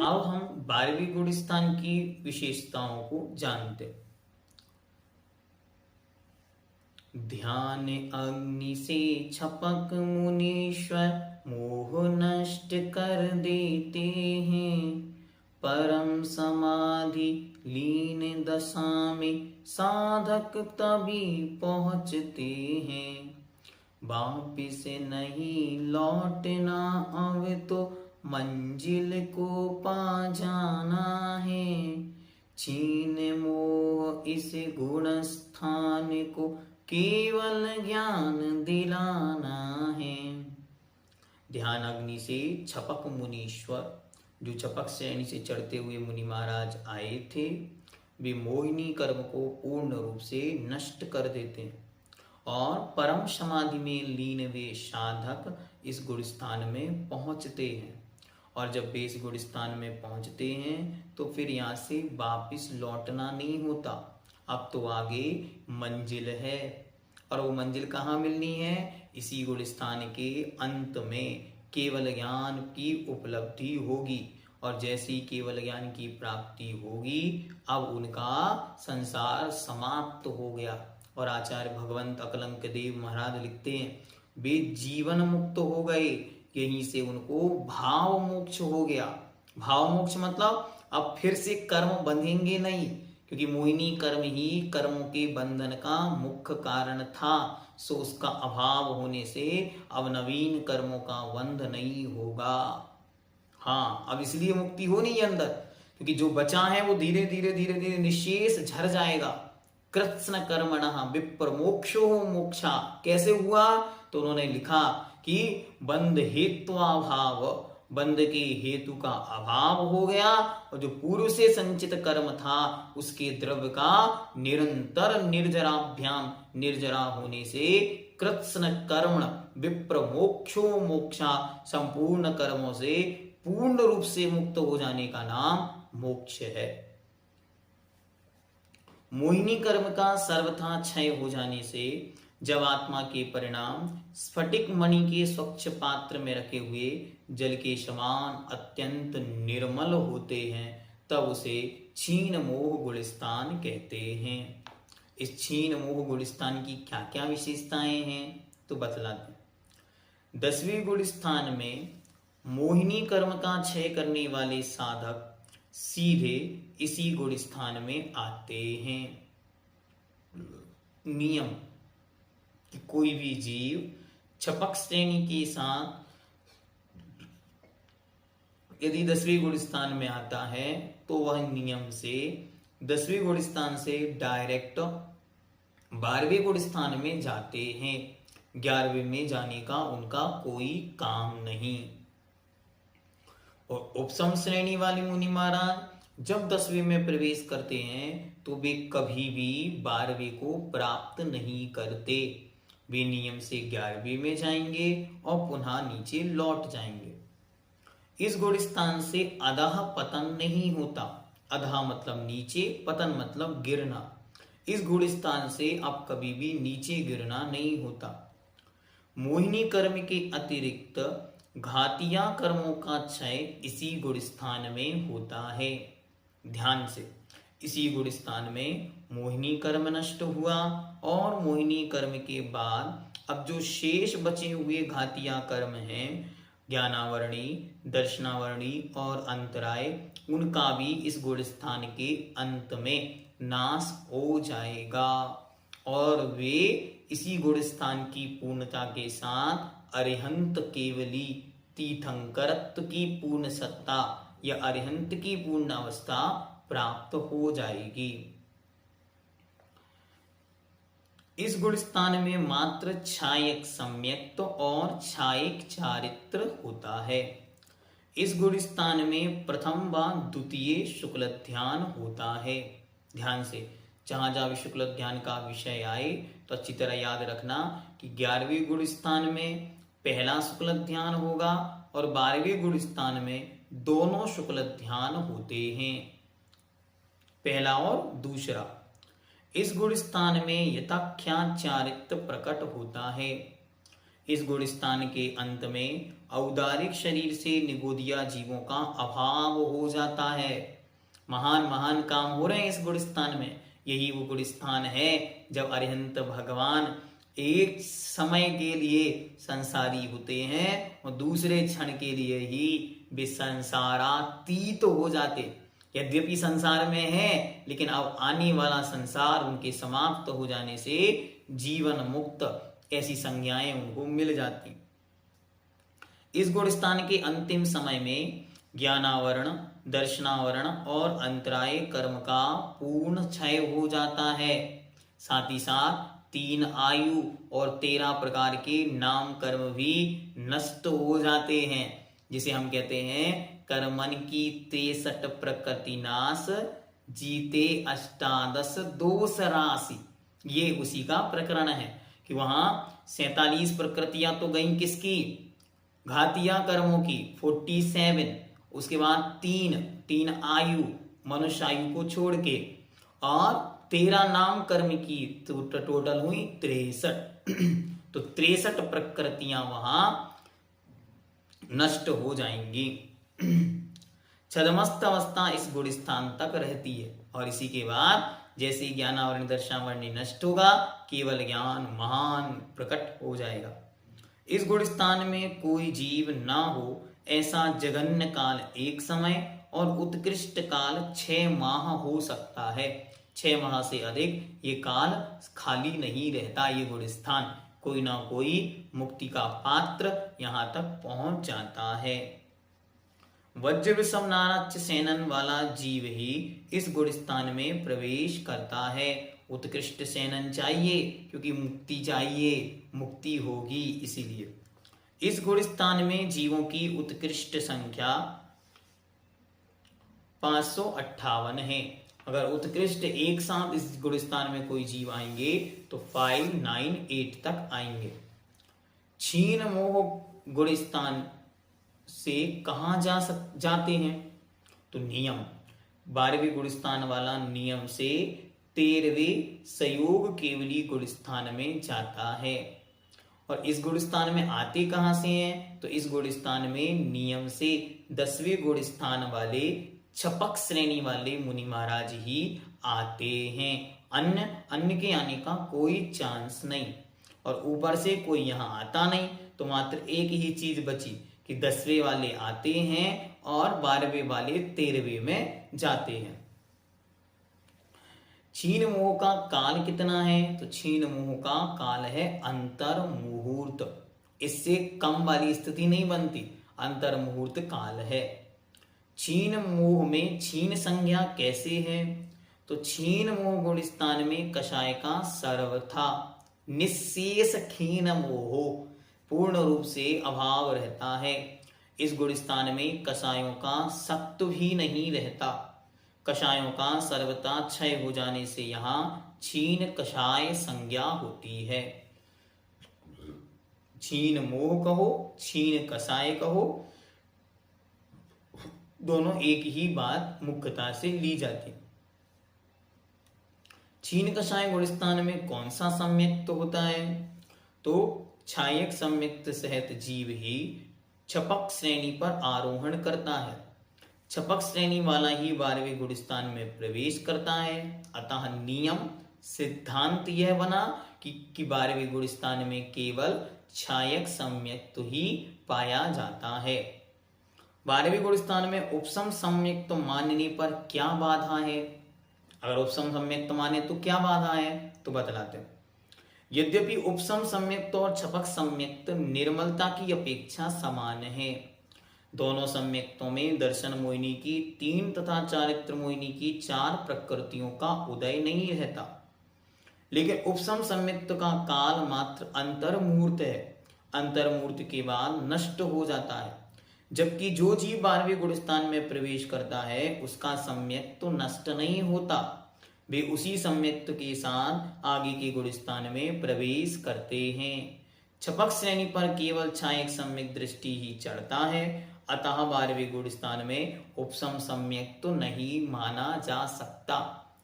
अब हम 12वीं गुण स्थान की विशेषताओं को जानते हैं। ध्यान अग्नि से छपक मुनीश्वर मोह नष्ट कर देते हैं। परम समाधि लीन दशा में साधक तभी पहुंचते हैं। वापिस नहीं लौटना अब तो मंजिल को पा जाना है। छीन मोह इस गुण स्थान को केवल ज्ञान दिलाना है। ध्यान अग्नि से छपक मुनीश्वर, जो छपक श्रेणी से चढ़ते हुए मुनि महाराज आए थे, वे मोहिनी कर्म को पूर्ण रूप से नष्ट कर देते हैं और परम समाधि में लीन वे साधक इस गुण स्थान में पहुंचते हैं। और जब वे इस गुण स्थान में पहुंचते हैं तो फिर यहाँ से वापिस लौटना नहीं होता। अब तो आगे मंजिल है, और वो मंजिल कहाँ मिलनी है? इसी गुण स्थान के अंत में केवल ज्ञान की उपलब्धि होगी। और जैसे ही केवल ज्ञान की प्राप्ति होगी, अब उनका संसार समाप्त हो गया। और आचार्य भगवंत अकलंक देव महाराज लिखते हैं, वे जीवन मुक्त हो गए। यहीं से उनको भाव मोक्ष हो गया। भाव मोक्ष मतलब अब फिर से कर्म बंधेंगे नहीं, क्योंकि मोहिनी कर्म ही कर्मों के बंधन का मुख्य कारण था। सो उसका अभाव होने से अब नवीन कर्मों का बंध नहीं होगा। हाँ, अब इसलिए मुक्ति हो नहीं अंदर, क्योंकि जो बचा है वो धीरे धीरे धीरे धीरे निशेष झर जाएगा। कृत्स्न कर्मणः विप्र मोक्षो मोक्षा। कैसे हुआ? तो उन्होंने लिखा कि बंध हेत्वाभाव, बंध के हेतु का अभाव हो गया, और जो पूर्व से संचित कर्म था उसके द्रव्य का निरंतर निर्जराभ्याम, निर्जरा होने से कृत्स्न कर्मण विप्र मोक्षो मोक्षा, संपूर्ण कर्मों से पूर्ण रूप से मुक्त हो जाने का नाम मोक्ष है। मोहिनी कर्म का सर्वथा क्षय हो जाने से जब आत्मा के परिणाम स्फटिक मणि के स्वच्छ पात्र में रखे हुए जल के समान अत्यंत निर्मल होते हैं, तब उसे क्षीण मोह गुणस्थान कहते हैं। इस क्षीण मोह गुणस्थान की क्या क्या विशेषताएं हैं तो बतलाते हैं। 10वें गुणस्थान में मोहिनी कर्म का क्षय करने वाले साधक सीधे इसी गुण स्थान में आते हैं। नियम कि कोई भी जीव छपक श्रेणी के साथ यदि 10वें गुण स्थान में आता है तो वह नियम से 10वें गुण स्थान से डायरेक्ट 12वें गुण स्थान में जाते हैं। 11वें में जाने का उनका कोई काम नहीं। और उपसम श्रेणी वाले मुनि महाराज जब 10वें में प्रवेश करते हैं तो वे कभी भी 12वें को प्राप्त नहीं करते। वे नियम से 11वें में जाएंगे और पुनः नीचे लौट जाएंगे। इस गुण स्थान से अधः पतन नहीं होता। अधः मतलब नीचे, पतन मतलब गिरना। इस गुण स्थान से अब कभी भी नीचे गिरना नहीं होता। मोहिनी कर्म के अतिरिक्त घातिया कर्मों का क्षय इसी गुण स्थान में होता है। ध्यान से, इसी गुण स्थान में मोहिनी कर्म नष्ट हुआ, और मोहिनी कर्म के बाद अब जो शेष बचे हुए घातिया कर्म हैं, ज्ञानावरणी, दर्शनावरणी और अंतराय, उनका भी इस गुण स्थान के अंत में नाश हो जाएगा, और वे इसी गुण स्थान की पूर्णता के साथ अरिहंत केवली तीर्थंकरत्व की पूर्ण सत्ता या अरिहंत की पूर्ण अवस्था प्राप्त हो जाएगी। इस गुण स्थान में मात्र छायक सम्यक्त और छायक चारित्र होता है। इस गुण स्थान में प्रथम व द्वितीय शुक्ल ध्यान होता है। ध्यान से जहां जहां भी शुक्ल ध्यान का विषय आए तो अच्छी तरह याद रखना कि 11वें गुण स्थान में पहला शुक्ल ध्यान होगा और 12वें गुण स्थान में दोनों शुक्ल ध्यान होते हैं, पहला और दूसरा। इस गुण स्थान में यथाख्यात चारित्र प्रकट होता है। इस गुण स्थान के अंत में औदारिक शरीर से निगोदिया जीवों का अभाव हो जाता है। महान महान काम हो रहे हैं इस गुण स्थान में। यही वो गुण स्थान है जब अरिहंत भगवान एक समय के लिए संसारी होते हैं और दूसरे क्षण के लिए ही वे संसारातीत हो जाते। यद्यपि संसार में है लेकिन अब आने वाला संसार उनके समाप्त हो जाने से जीवन मुक्त ऐसी संज्ञाएं उनको मिल जाती। इस गुण स्थान के अंतिम समय में ज्ञानावरण, दर्शनावरण और अंतराय कर्म का पूर्ण क्षय हो जाता है। साथ ही साथ 3 आयु और 13 प्रकार के नाम कर्म भी नष्ट हो जाते हैं, जिसे हम कहते हैं कर्मन की 63 प्रकृति नाश, जीते 18 दोष राशि। ये उसी का प्रकरण है कि वहां 47 प्रकृतियां तो गई किसकी, घातिया कर्मों की 47, उसके बाद 3 आयु मनुष्य आयु को छोड़ के, और 13 नाम कर्म की तो टोटल हुई 63। तो 63 प्रकृतियां वहां नष्ट हो जाएंगी। छदमस्त अवस्था इस गुण स्थान तक रहती है और इसी के बाद जैसे ज्ञानावरण दर्शनावरण नष्ट होगा केवल ज्ञान महान प्रकट हो जाएगा। इस गुण स्थान में कोई जीव ना हो ऐसा जघन्य काल एक समय और उत्कृष्ट काल 6 माह हो सकता है। 6 माह से अधिक ये काल खाली नहीं रहता। ये गुण स्थान कोई ना कोई मुक्ति का पात्र यहां तक पहुंच जाता है। वज्र विषम नाराच सेनन वाला जीव ही इस गुण स्थान में प्रवेश करता है। उत्कृष्ट सेनन चाहिए क्योंकि मुक्ति चाहिए, मुक्ति होगी इसीलिए। इस गुण स्थान में जीवों की उत्कृष्ट संख्या 558 है। अगर उत्कृष्ट एक साथ इस गुण स्थान में कोई जीव आएंगे तो 598 तक आएंगे। क्षीण मोह गुण स्थान से कहां जाते हैं तो नियम 12वें गुण स्थान वाला नियम से 13वें संयोग केवली गुण स्थान में जाता है। और इस गुण स्थान में आते कहां से हैं तो इस गुण स्थान में नियम से 10वें गुण स्थान वाले छपक श्रेणी वाले मुनि महाराज ही आते हैं। अन्य के आने का कोई चांस नहीं और ऊपर से कोई यहां आता नहीं। तो मात्र एक ही चीज बची कि 10वें वाले आते हैं और 12वें वाले 13वें में जाते हैं। क्षीण मोह का काल कितना है तो क्षीण मोह का काल है अंतर मुहूर्त। इससे कम वाली स्थिति नहीं बनती, अंतर मुहूर्त काल है। क्षीण मोह में क्षीण संज्ञा कैसे है तो क्षीण मोह गुण स्थान में कषाय का सर्वथा निशेष क्षीण मोह पूर्ण रूप से अभाव रहता है। इस गुण स्थान में कषायों का सत्व भी नहीं रहता। कषायों का सर्वथा क्षय हो जाने से यहाँ क्षीण कषाय संज्ञा होती है। क्षीण मोह कहो, क्षीण कषाय कहो, दोनों एक ही बात मुख्यता से ली जाती। क्षीण कषाय गुण स्थान में कौन सा सम्यक्त होता है तो छायक सम्यक्त सहित जीव ही छपक श्रेणी पर आरोहण करता है। छपक श्रेणी वाला ही 12वें गुण स्थान में प्रवेश करता है। अतः नियम सिद्धांत यह बना कि 12वें गुण स्थान में केवल छायक सम्यक्त ही पाया जाता है। 12वें गुण स्थान में उपसम सम्यक्त मानने पर क्या बाधा है। अगर उपसम सम्यक्त माने तो क्या बाधा है तो बतलाते हैं। यद्यपि उपसम सम्यक्त और छपक सम्यक्त निर्मलता की अपेक्षा समान है। दोनों सम्यक्तों में दर्शन मोहिनी की 3 तथा चारित्र मोहिनी की 4 प्रकृतियों का उदय नहीं रहता। लेकिन उपसम सम्यक्त का काल मात्र अंतर्मुहूर्त है, अंतर्मुहूर्त के बाद नष्ट हो जाता है। जबकि जो जीव 12वें गुण स्थान में प्रवेश करता है उसका सम्यक तो नष्ट नहीं होता, वे उसी सम्यक्त के साथ आगे के गुण स्थान में प्रवेश करते हैं। छपक श्रेणी पर केवल छायक सम्यक दृष्टि ही चढ़ता है, अतः 12वें गुण स्थान में उपसम सम्यक तो नहीं माना जा सकता।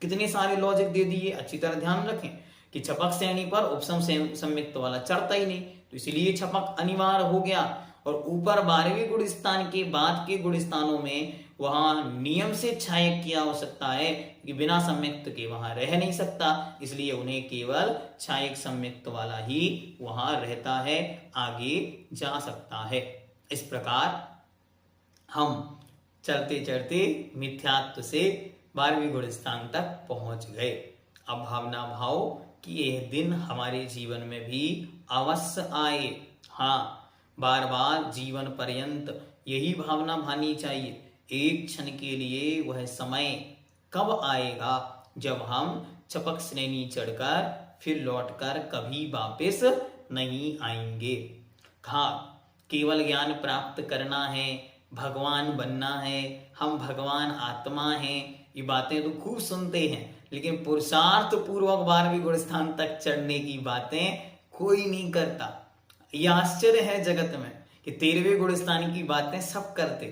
कितने सारे लॉजिक दे दिए, अच्छी तरह ध्यान रखें कि छपक श्रेणी पर उपसम सम्यक वाला चढ़ता ही नहीं, तो इसलिए छपक अनिवार्य हो गया। और ऊपर 12वें गुण स्थान के बाद के गुण स्थानों में वहां नियम से छायक की आवश्यकता है कि बिना सम्यक्त के वहां रह नहीं सकता, इसलिए उन्हें केवल छायक सम्यक्त वाला ही वहां रहता है, आगे जा सकता है। इस प्रकार हम चलते चलते मिथ्यात्व से 12वें गुण स्थान तक पहुंच गए। अब भावना भाव कि यह दिन हमारे जीवन में भी अवश्य आए। हाँ, बार बार जीवन पर्यंत यही भावना भानी चाहिए, एक क्षण के लिए वह समय कब आएगा जब हम छपक श्रेणी चढ़कर फिर लौटकर कभी वापस नहीं आएंगे। हाँ, केवल ज्ञान प्राप्त करना है, भगवान बनना है, हम भगवान आत्मा हैं, ये बातें तो खूब सुनते हैं, लेकिन पुरुषार्थ पूर्वक 12वें गुण स्थान तक चढ़ने की बातें कोई नहीं करता। यह आश्चर्य है जगत में कि 13वें गुण स्थान की बातें सब करते,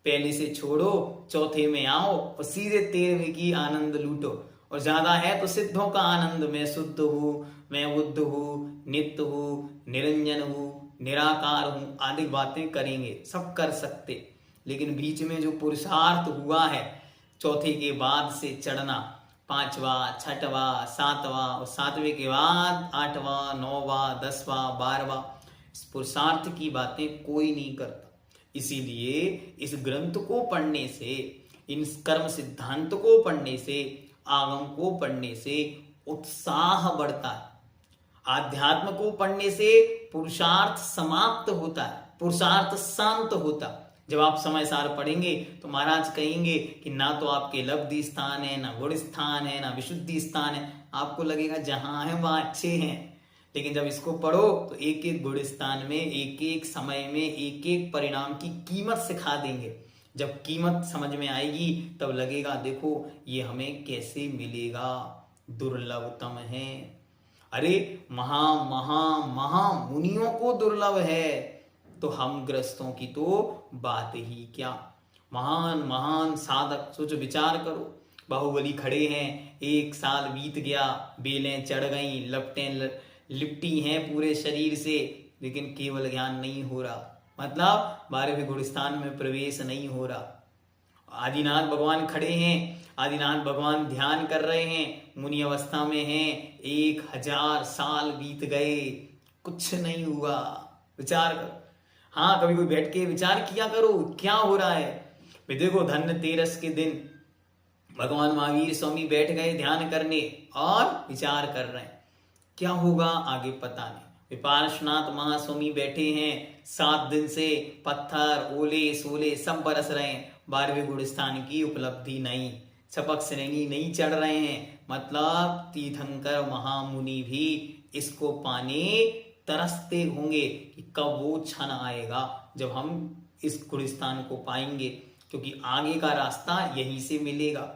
पहले से छोड़ो, चौथे में आओ और सीधे 13वें की आनंद लूटो, और ज्यादा है तो सिद्धों का आनंद, मैं शुद्ध हूं, मैं बुद्ध हूं, नित्य हूं, निरंजन हूं, निराकार हूं, आदि बातें करेंगे, सब कर सकते। लेकिन बीच में जो पुरुषार्थ हुआ है चौथे के बाद से चढ़ना, 5वां, 6वां, 7वां और 7वें के बाद 8वां, 9वां, 10वां, 12वां, इस पुरुषार्थ की बातें कोई नहीं करता। इसीलिए इस ग्रंथ को पढ़ने से, इन कर्म सिद्धांत को पढ़ने से, आगम को पढ़ने से उत्साह बढ़ता है। आध्यात्म को पढ़ने से पुरुषार्थ समाप्त होता है, पुरुषार्थ शांत होता है। जब आप समय सार पढ़ेंगे तो महाराज कहेंगे कि ना तो आपके लब्धि स्थान है, ना गुण स्थान है, ना विशुद्धि स्थान है, आपको लगेगा जहां है वहां अच्छे हैं। लेकिन जब इसको पढ़ो तो एक एक गुण स्थान में, एक एक समय में, एक एक परिणाम की कीमत सिखा देंगे। जब कीमत समझ में आएगी तब लगेगा देखो ये हमें कैसे मिलेगा, दुर्लभतम है। अरे महा महा महा मुनियों को दुर्लभ है, तो हम ग्रस्तों की तो बात ही क्या। महान महान साधक, सोचो विचार करो, बाहुबली खड़े हैं, 1 साल बीत गया, बेलें चढ़ गई, लपटें लिपटी हैं पूरे शरीर से, लेकिन केवल ज्ञान नहीं हो रहा, मतलब 12वें गुण स्थान में प्रवेश नहीं हो रहा। आदिनाथ भगवान खड़े हैं, आदिनाथ भगवान ध्यान कर रहे हैं, मुनि अवस्था में हैं, 1000 साल बीत गए, कुछ नहीं हुआ। विचार करो, हाँ कभी कोई बैठ के विचार किया करो क्या हो रहा है। देखो धनतेरस के दिन भगवान महावीर स्वामी बैठ गए ध्यान करने और विचार कर रहे हैं, क्या होगा आगे पता नहीं। विपार्श्वनाथ महास्वामी बैठे हैं, 7 दिन से पत्थर ओले सोले सब बरस रहे हैं, 12वें गुण स्थान की उपलब्धि नहीं, छपक श्रेणी नहीं चढ़ रहे हैं। मतलब तीर्थंकर महामुनि भी इसको पाने तरसते होंगे कि कब वो क्षण आएगा जब हम इस गुण स्थान को पाएंगे, क्योंकि आगे का रास्ता यहीं से मिलेगा।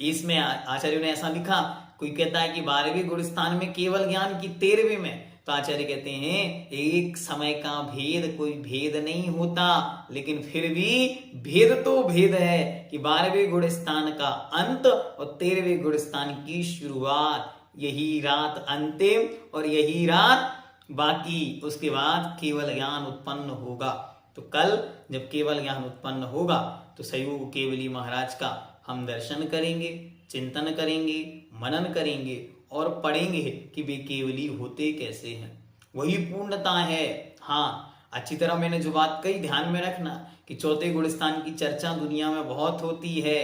इसमें आचार्य ने ऐसा लिखा, कोई कहता है कि 12वें गुण स्थान में केवल ज्ञान की 13वें में, तो आचार्य कहते हैं एक समय का भेद कोई भेद नहीं होता, लेकिन फिर भी भेद तो भेद है कि 12वें गुण स्थान का अंत और 13वें गुण स्थान की शुरुआत, यही रात अंतिम और यही रात बाकी, उसके बाद केवल ज्ञान उत्पन्न होगा। तो कल जब केवल ज्ञान उत्पन्न होगा तो सहयोग केवली महाराज का हम दर्शन करेंगे, चिंतन करेंगे, मनन करेंगे और पढ़ेंगे कि वे केवली होते कैसे हैं, वही पूर्णता है। हाँ, अच्छी तरह मैंने जो बात कही ध्यान में रखना कि चौथे गुण स्थान की चर्चा दुनिया में बहुत होती है,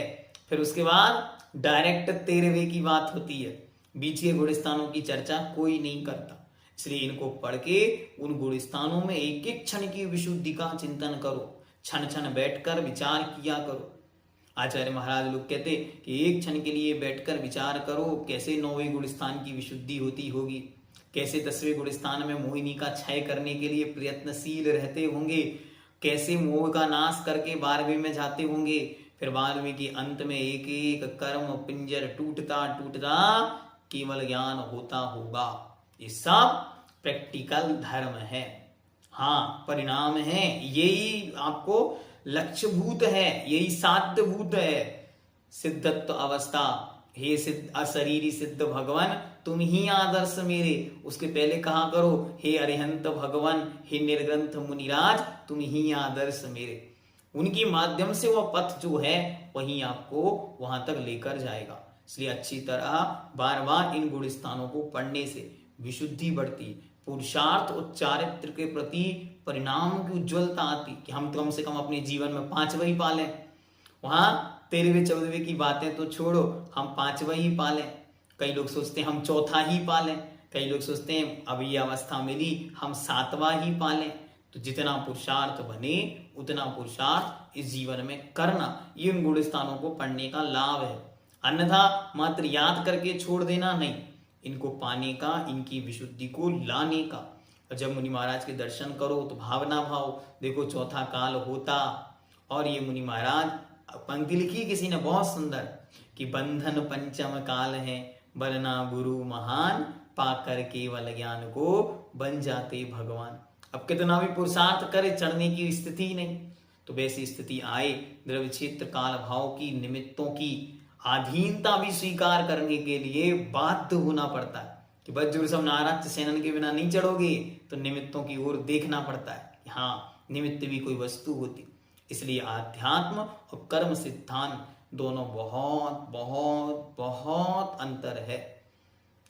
फिर उसके बाद डायरेक्ट 13वें की बात होती है, बीच के गुण स्थानों की चर्चा कोई नहीं करता। इसलिए इनको पढ़ के उन गुण स्थानों में एक एक क्षण की विशुद्धि का चिंतन करो, क्षण क्षण बैठकर विचार किया करो। आचार्य महाराज लोग कहते कि एक क्षण के लिए बैठकर विचार करो कैसे 9वें गुण स्थान की विशुद्धि होती होगी, कैसे 10वें गुण स्थान में मोहिनी का क्षय करने के लिए प्रयत्नशील रहते होंगे, कैसे मोह का नाश करके 12वें में जाते होंगे, फिर 12वें के अंत में एक एक कर्म पिंजर टूटता टूटता केवल ज्ञान होता होगा। ये सब प्रैक्टिकल धर्म है, हाँ परिणाम है, यही आपको लक्ष्यभूत है, यही साध्यभूत है। सिद्धत्व अवस्था, हे सिद्ध अशरीरी सिद्ध भगवान तुम ही आदर्श मेरे, उसके पहले कहा करो हे अरिहंत भगवान, हे निर्ग्रंथ मुनिराज तुम ही आदर्श मेरे। उनके माध्यम से वह पथ जो है वही आपको वहां तक लेकर जाएगा। इसलिए अच्छी तरह बार बार इन गुण स्थानों को पढ़ने से विशुद्धि बढ़ती, पुरुषार्थ और चारित्र के प्रति परिणाम की उज्ज्वलता आती कि हम कम से कम अपने जीवन में 5वां ही पालें। वहां 13वें 14वें की बातें तो छोड़ो, हम 5वां ही पालें। कई लोग सोचते हैं हम 4था ही पालें, कई लोग सोचते हैं अब ये अवस्था मिली हम 7वां ही पालें। तो जितना पुरुषार्थ बने उतना पुरुषार्थ इस जीवन में करना, ये उन गुण स्थानों को पढ़ने का लाभ है। अन्यथा मात्र याद करके छोड़ देना नहीं, इनको पाने का, इनकी विशुद्धि को लाने का। और जब मुनि महाराज के दर्शन करो तो भावना भाव देखो 4था काल होता। और ये मुनि महाराज पंक्ति लिखी किसी ने बहुत सुंदर कि बंधन पंचम काल है, बनना गुरु महान, पाकर केवल ज्ञान को बन जाते भगवान। अब कितना भी पुरुषार्थ करे चढ़ने की स्थिति नहीं, तो वैसी स्थिति आए द्रव्य क्षेत्र काल भाव की निमित्तों की अधीनता भी स्वीकार करने के लिए बाध्य होना पड़ता है कि वज्र सब नाराज सेनन के बिना नहीं चढ़ोगे, तो निमित्तों की ओर देखना पड़ता है। हाँ निमित्त भी कोई वस्तु होती। इसलिए आध्यात्म और कर्म सिद्धांत दोनों बहुत बहुत बहुत अंतर है।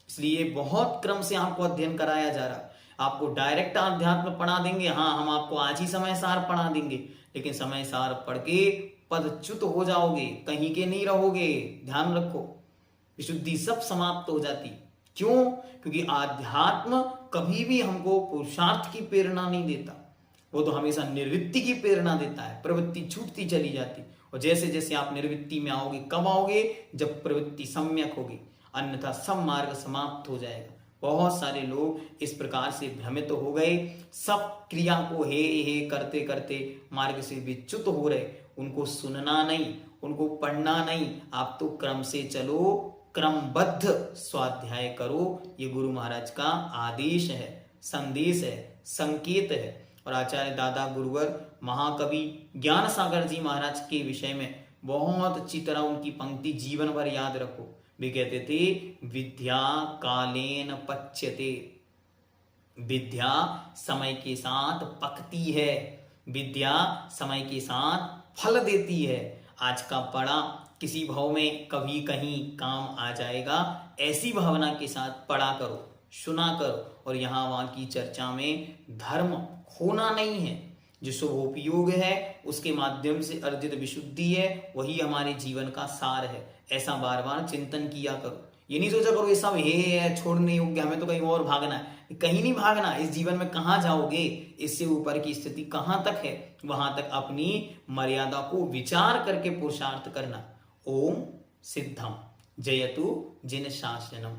इसलिए बहुत क्रम से आपको अध्ययन कराया जा रहा है। आपको डायरेक्ट अध्यात्म पढ़ा देंगे, हाँ हम आपको आज ही समय सार पढ़ा देंगे, लेकिन समय सार पढ़ के पदच्युत हो जाओगे, कहीं के नहीं रहोगे। ध्यान रखो, विशुद्धि सब समाप्त हो जाती। क्यों? क्योंकि आध्यात्म कभी भी हमको पुरुषार्थ की प्रेरणा नहीं देता, वो तो हमेशा निर्वृत्ति की प्रेरणा देता है। प्रवृत्ति छूटती चली जाती, और जैसे जैसे आप निर्वृत्ति में आओगे, कब आओगे? जब प्रवृत्ति सम्यक होगी, अन्यथा सब मार्ग समाप्त हो जाएगा। बहुत सारे लोग इस प्रकार से भ्रमित हो गए, सब क्रिया को हे हे करते करते मार्ग से विच्युत हो रहे। उनको सुनना नहीं, उनको पढ़ना नहीं, आप तो क्रम से चलो, क्रमबद्ध स्वाध्याय करो। ये गुरु महाराज का आदेश है, संदेश है, संकेत है। और आचार्य दादा गुरुवर महाकवि ज्ञान सागर जी महाराज के विषय में बहुत अच्छी तरह उनकी पंक्ति जीवन भर याद रखो। वे कहते थे विद्या कालेन पच्यते, विद्या समय के साथ पकती है, विद्या समय के साथ फल देती है। आज का पढ़ा किसी भाव में कभी कहीं काम आ जाएगा, ऐसी भावना के साथ पढ़ा करो, सुना करो। और यहाँ वहां की चर्चा में धर्म खोना नहीं है, जो शुभोपयोग है उसके माध्यम से अर्जित विशुद्धि है, वही हमारे जीवन का सार है। ऐसा बार बार चिंतन किया करो। ये नहीं सोचा करो ये सब है छोड़ने योग्य, हमें तो कहीं और भागना है। कहीं नहीं भागना, इस जीवन में कहाँ जाओगे, इससे ऊपर की स्थिति कहाँ तक है, वहां तक अपनी मर्यादा को विचार करके पुरुषार्थ करना। ओम सिद्धम जयतु जिन शासनम।